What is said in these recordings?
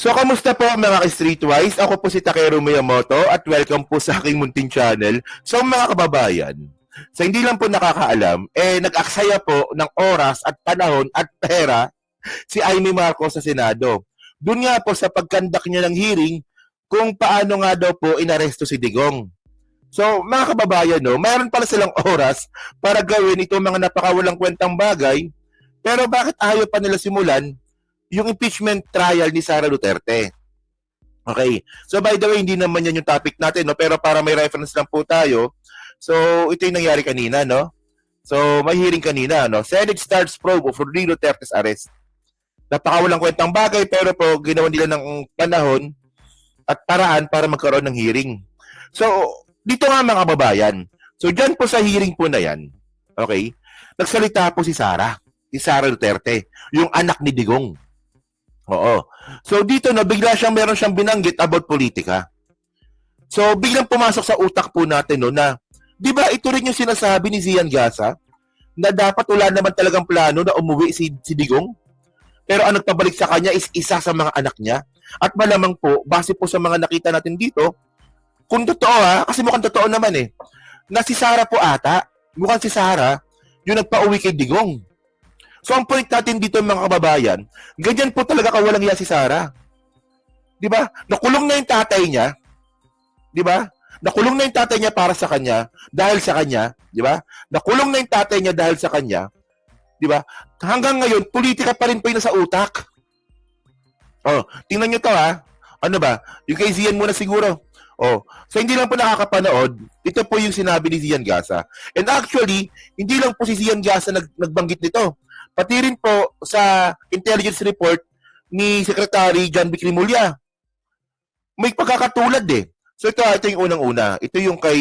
So, kamusta po mga ka-Streetwise? Ako po si Takeru Miyamoto at welcome po sa aking munting channel. So, mga kababayan, sa hindi lang po nakakaalam, nag-aksaya po ng oras at panahon at pera si Amy Marcos sa Senado. Doon nga po sa pagkandak niya ng hearing kung paano nga daw po inaresto si Digong. So, mga kababayan, no, mayroon pala silang oras para gawin itong mga napakawalang kwentang bagay, pero bakit ayaw pa nila simulan yung impeachment trial ni Sara Duterte? Okay. So by the way, hindi naman yan yung topic natin, no? Pero para may reference lang po tayo. So ito yung nangyari kanina, no? So may hearing kanina, no? Senate starts probe of Rodrigo Duterte's arrest. Napakawalang kwentang bagay pero po ginawa nila ng panahon at paraan para magkaroon ng hearing. So dito nga mga kababayan. So dyan po sa hearing po na yan, okay? Nagsalita po si Sara Duterte, yung anak ni Digong. Oo. So dito no, bigla meron siyang binanggit about politika. So biglang pumasok sa utak po natin no na, 'di ba ito rin yung sinasabi ni Zian Gasa na dapat wala naman talagang plano na umuwi si Digong. Pero ang nagpabalik sa kanya is isa sa mga anak niya. At malamang po, base po sa mga nakita natin dito, kung totoo kasi mukhang totoo naman na si Sara po ata, mukhang si Sara, yung nagpa-uwi kay Digong. So ang point natin dito mga kababayan, ganyan po talaga kawalang iya si Sara. 'Di ba? Nakulong na yung tatay niya. 'Di ba? Nakulong na yung tatay niya para sa kanya, dahil sa kanya, 'di ba? Nakulong na yung tatay niya dahil sa kanya. 'Di ba? Hanggang ngayon, politika pa rin po 'yung nasa utak. Oh, tingnan niyo 'to Ano ba? Yung kay Zian muna siguro. Oh, so hindi lang po nakakapanood, ito po yung sinabi ni Zian Gasa. And actually, hindi lang po si Zian Gasa nagbanggit nito. Pati rin po sa intelligence report ni Secretary John Vic Rimulya. May pagkakatulad So ito yung unang-una. Ito yung kay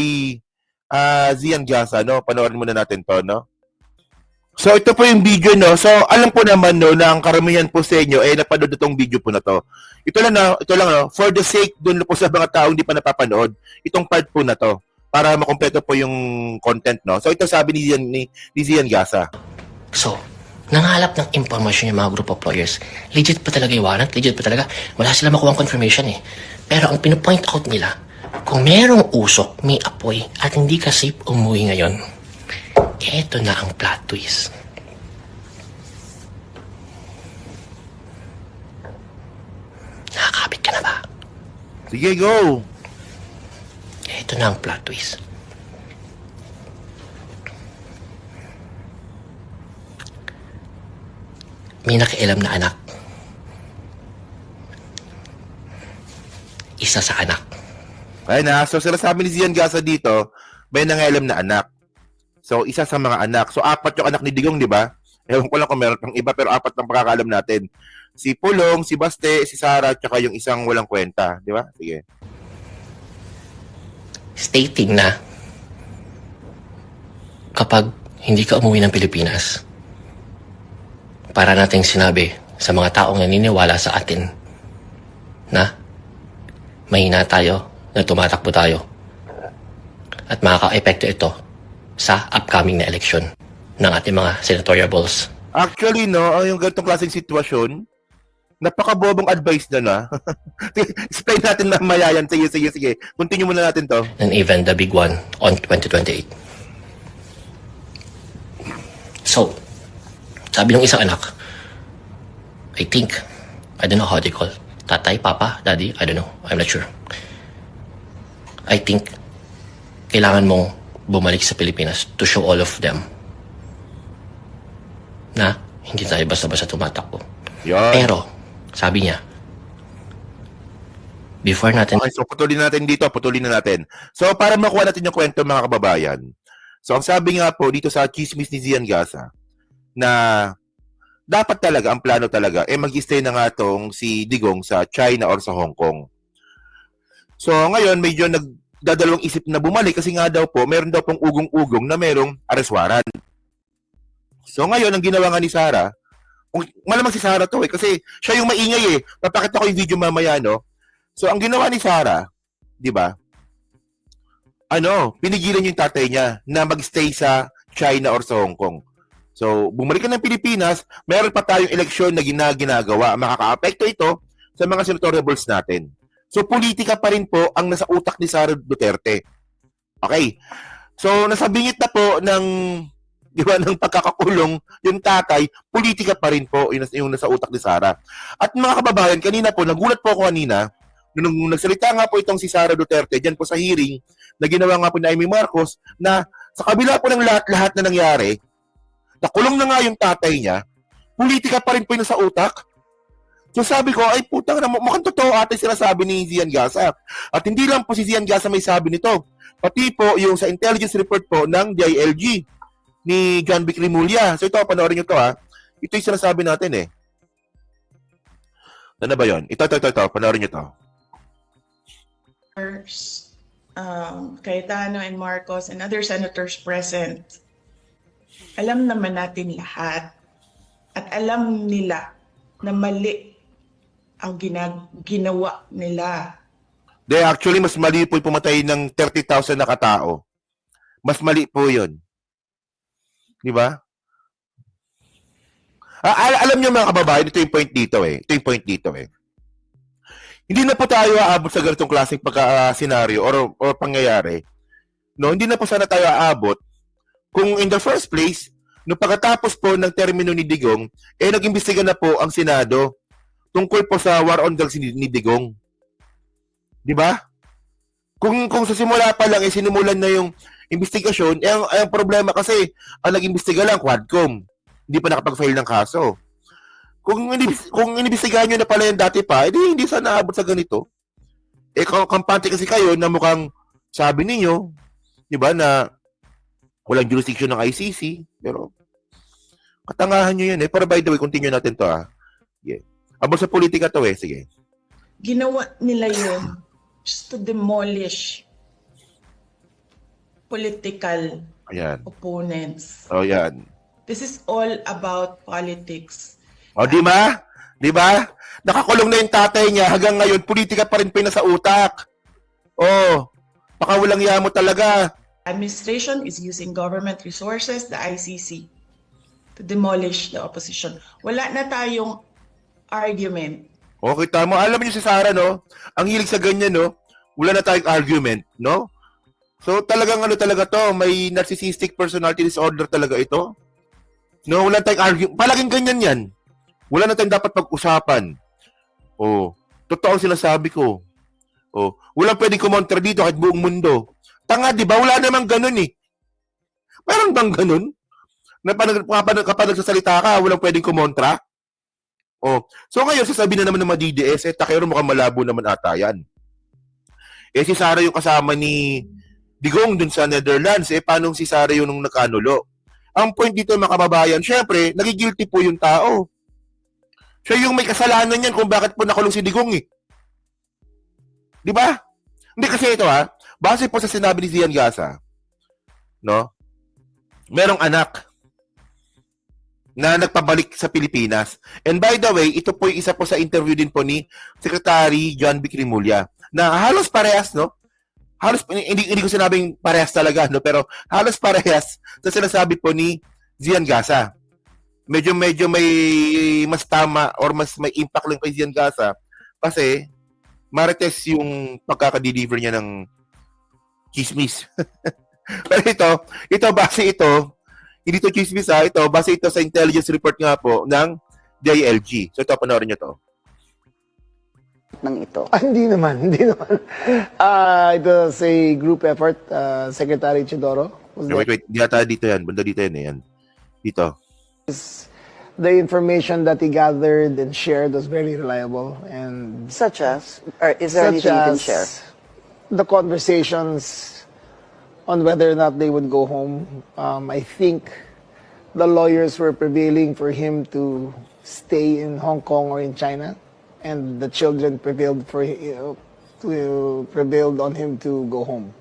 Zian Gasa, no? Panoorin muna natin to, no? So ito po yung video, no? So alam po naman, no, na ang karamihan po sa inyo napanood itong video po na to. Ito lang, no? For the sake dun po sa mga tao hindi pa napapanood, itong part po na to para makumpleto po yung content, no? So ito sabi ni Zian Gasa. So, nanghalap ng impormasyon yung mga group of lawyers. Legit pa talaga yung warrant? Legit pa talaga? Wala sila makuha confirmation Pero ang pinopoint out nila, kung merong usok, may apoy, at hindi ka safe umuwi ngayon, eto na ang plot twist. Nakakapit ka na ba? Sige, go! Eto na ang plot twist. May nakialam na anak. Isa sa anak. Ayun so sinasabi ni Zian Gasa dito, may nangalam na anak. So, isa sa mga anak. So, 4 yung anak ni Digong, di ba? Ewan ko lang kung meron pang iba, pero 4 lang pagkakalam natin. Si Pulong, si Baste, si Sara, tsaka yung isang walang kwenta. Di ba? Sige. Stating na kapag hindi ka umuwi ng Pilipinas, para nating sinabi sa mga taong naniniwala sa atin na mahina tayo, na tumatakbo tayo, at makaka-epekto ito sa upcoming na eleksyon ng ating mga senatorial balls. Actually, no, yung ganitong klaseng sitwasyon, napakabobong advice na Explain natin mamaya yan. Sige. Continue muna natin to. And even the big one on 2028. So, sabi ng isang anak, I don't know how they call, tatay, papa, daddy, I don't know, I'm not sure. I think, kailangan mong bumalik sa Pilipinas to show all of them na hindi tayo basta-basta tumatakbo. Yan. Pero, sabi niya, before natin... Okay, so putulin na natin. So, para makuha natin yung kwento mga kababayan. So, ang sabi nga po dito sa chismis ni Zian Gasa, na dapat talaga, ang plano talaga, mag-stay na nga tong si Digong sa China or sa Hong Kong. So, ngayon, medyo nagdadalawang isip na bumalik kasi nga daw po, meron daw pong ugong-ugong na merong arrest warrant. So, ngayon, ang ginawa nga ni Sara, malamang si Sara to kasi siya yung maingay Papakita ko yung video mamaya, no? So, ang ginawa ni Sara, di ba? Pinigilan yung tatay niya na mag-stay sa China or sa Hong Kong. So, bumalik ka ng Pilipinas, meron pa tayong eleksyon na ginagawa. Makaka-apekto ito sa mga senatoriables natin. So, politika pa rin po ang nasa utak ni Sara Duterte. Okay. So, nasabingit na po ng, di ba, ng pagkakakulong yung tatay, politika pa rin po yung nasa utak ni Sara. At mga kababayan, kanina po, nagulat po ako kanina, nung nagsalita nga po itong si Sara Duterte, dyan po sa hearing, na ginawa nga po ni Amy Marcos, na sa kabila po ng lahat-lahat na nangyari, nakulong na nga yung tatay niya, politika pa rin po yung nasa utak. So sabi ko, ay putang na, mukhang totoo ate sinasabi ni Zian Gasa. At hindi lang po si Zian Gasa may sabi nito, pati po yung sa intelligence report po ng DILG ni John B. Rimulya. So ito, panoorin nyo to ha. Ito yung sinasabi natin eh. Ano ba yun? Ito, panoorin nyo to. Cayetano and Marcos and other senators present, alam naman natin lahat at alam nila na mali ang ginawa nila. Actually, mas mali po yung pumatay ng 30,000 na katao. Mas mali po yun. Di ba? Alam niyo mga kababayan, ito yung point dito eh. Hindi na po tayo aabot sa ganitong klaseng pagka-senaryo or pangyayari. No, hindi na po sana tayo aabot kung in the first place, no pagkatapos po ng termino ni Digong, nag-imbestiga na po ang Senado tungkol po sa war on drugs ni Digong. Di ba? Kung sa simula pa lang sinimulan na yung investigasyon, ang problema kasi ang nag-imbestiga lang Quadcom. Hindi pa nakapag-file ng kaso. Kung inimbestigahan nyo na pala yung dati pa, hindi sana naabot sa ganito. Kampante kasi kayo na mukhang sabi ninyo, di ba, na walang jurisdiction ng ICC, pero katangahan nyo yan eh. Pero by the way, continue natin to ah. Yeah. Abot sa politika to eh. Sige. Ginawa nila yun just to demolish political opponents. Oh, yan. This is all about politics. O, di ba? Di ba? Nakakulong na yung tatay niya. Hanggang ngayon, politika pa rin sa utak. Oh, pakawalang yamo talaga. Administration is using government resources, the ICC, to demolish the opposition. Wala na tayong argument. Okay, tama. Alam niyo si Sara, no? Ang hilig sa ganyan, no? Wala na tayong argument, no? So, talagang talaga to? May narcissistic personality disorder talaga ito? No, wala tayong argument. Palaging ganyan yan. Wala na tayong dapat pag-usapan. Oh, totoo ang sinasabi ko. Oh, walang pwedeng kumontra dito kahit buong mundo. Tanga, di ba? Wala namang ganun eh. Parang bang ganun? Na kapag nagsasalita ka, walang pwedeng kumontra? Oh, so ngayon, sasabihin na naman ng mga DDS, takero mukhang malabo naman ata yan. Si Sara yung kasama ni Digong dun sa Netherlands, paano si Sara yung nung nakanulo? Ang point dito mga kababayan, syempre, nagigilty po yung tao. Siya yung may kasalanan yan kung bakit po nakulong si Digong eh. Di ba? Hindi kasi ito ha, base po sa sinabi ni Zian Gasa, no? Merong anak na nagpabalik sa Pilipinas. And by the way, ito po yung isa po sa interview din po ni Secretary John B. Rimulya na halos parehas, no? Halos, hindi ko sinabing parehas talaga, no? Pero halos parehas sa sinasabi po ni Zian Gasa. Medyo may mas tama or mas may impact lang kay Zian Gasa kasi marites yung pagkaka-deliver niya ng chismis. Pero ito base ito, hindi to chismis ha, ito base ito sa intelligence report nga po ng DILG. So ito, panoorin nyo to. Ng ito. Hindi naman. It was a group effort, Secretary Chidoro. Wait. Dito yan. Banda dito yan. Yan. Dito. The information that he gathered and shared was very reliable. And Such as? Or is there anything you can share? The conversations on whether or not they would go home. I think the lawyers were prevailing for him to stay in Hong Kong or in China. And the children prevailed on him to go home.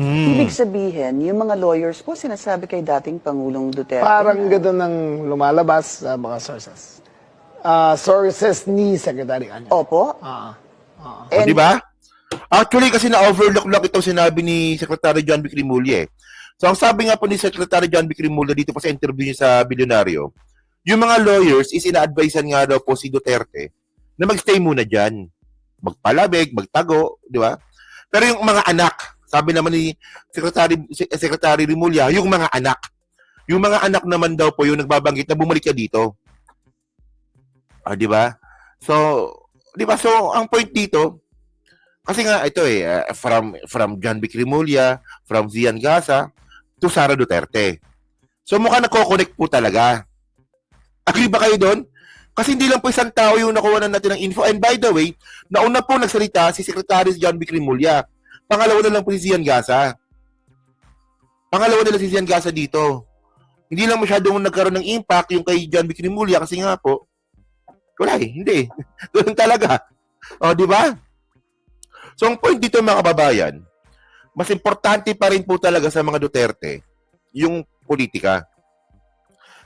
Ibig sabihin, yung mga lawyers po sinasabi kay dating Pangulong Duterte. Parang gano'n ang lumalabas sa mga sources. Sources ni Secretary Anyang. Opo. O, di ba? Actually, kasi na-overlook lang itong sinabi ni Secretary John B. Rimulya. So, ang sabi nga po ni Secretary John B. Rimulya dito po sa interview niya sa Bilyonaryo, yung mga lawyers is ina-advisean nga daw po si Duterte na magstay muna dyan. Magpalabig, magtago, di ba? Pero yung mga anak, sabi naman ni Secretary Rimulya, yung mga anak. Yung mga anak naman daw po yung nagbabanggit na bumalik ka dito. Di ba? So, di ba? So, ang point dito, kasi nga ito from John Vic Rimulya, from Zian Gaza, to Sara Duterte. So, mukhang nagko-connect po talaga. Agree ba kayo doon? Kasi hindi lang po isang tao yung nakuha na natin ng info. And by the way, nauna po nagsalita si Secretary John Vic Rimulya. Pangalawa na lang po si Zian Gaza. Pangalawa na lang si Zian Gaza dito. Hindi lang masyadong nagkaroon ng impact yung kay John Vic Rimulya kasi nga po, wala hindi. Doon talaga. O, di ba? So, ang point dito mga kababayan, mas importante pa rin po talaga sa mga Duterte yung politika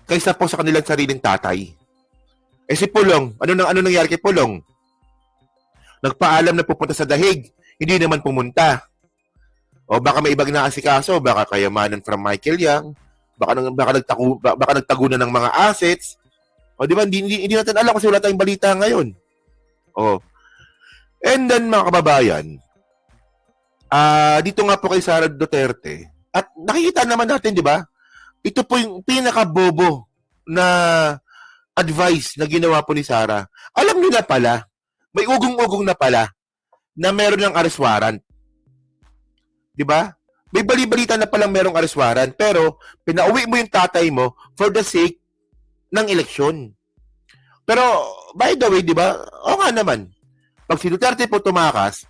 kaysa po sa kanilang sariling tatay. Si Pulong, ano nangyari kay Pulong? Nagpaalam na pupunta sa dahig, hindi naman pumunta. O baka may ibang naasikaso, baka kayamanan from Michael Yang, baka nagtago na ng mga assets. O di ba, hindi natin alam kasi wala tayong balita ngayon. O. And then mga kababayan, dito nga po kay Sara Duterte, at nakikita naman natin, di ba? Ito po yung pinakabobo na advice na ginawa po ni Sara. Alam niyo na pala, may ugong-ugong na pala na meron ng arrest warrant. Di ba? May bali-balita na palang merong arrest warrant, pero pinauwi mo yung tatay mo for the sake ng eleksyon. Pero, by the way, di ba? O nga naman, pag si Duterte po tumakas,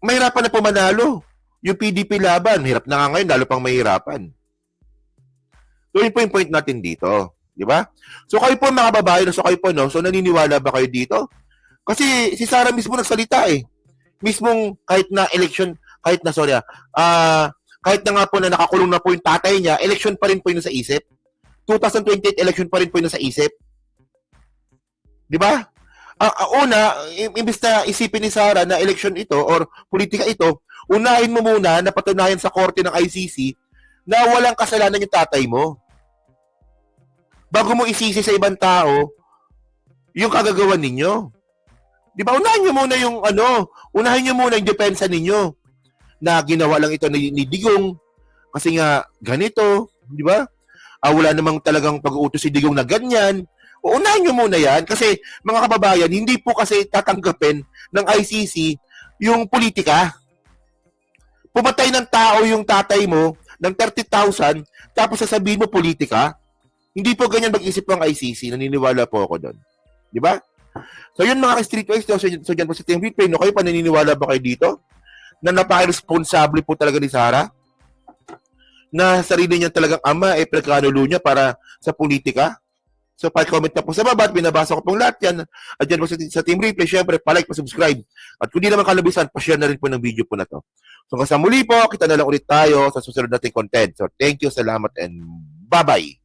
mahirapan na po manalo. Yung PDP laban, hirap na nga ngayon, lalo pang mahirapan. So, yun po yung point natin dito. Di ba? So, kayo po mga babae, so kayo po, no? So, naniniwala ba kayo dito? Kasi si Sara mismo nagsalita eh. Mismong kahit na election, kahit na nga po na nakakulong na po yung tatay niya, election pa rin po yun sa isip. 2028 election pa rin po yun sa isip. Di ba? Una, imbis na isipin ni Sara na election ito or politika ito, unahin mo muna na patunayan sa korte ng ICC na walang kasalanan yung tatay mo. Bago mo isisi sa ibang tao yung kagagawan ninyo. Di ba? Unahin nyo muna yung depensa ninyo na ginawa lang ito ni Digong kasi nga ganito, di ba? Wala namang talagang pag-uutos si Digong na ganyan. Unahin nyo muna yan kasi mga kababayan, hindi po kasi tatanggapin ng ICC yung politika. Pumatay ng tao yung tatay mo ng 30,000 tapos sasabihin mo politika. Hindi po ganyan mag-isip ng ICC. Naniniwala po ako doon. Di ba? So yun mga ka-streetwise, so dyan po sa Team Replay, no, kayo pa naniniwala ba kayo dito? Na napaka-responsable po talaga ni Sara? Na sarili niya talagang ama, pinagkanulo niya para sa politika? So pa-comment na po sa baba at binabasa ko pong lahat yan. At dyan po sa Team Replay, syempre, pa-like, pa-subscribe. At kung di naman kalabisan, pa-share na rin po ng video po na to. So hanggang sa muli po, kita na lang ulit tayo sa susunod nating content. So thank you, salamat, and bye-bye!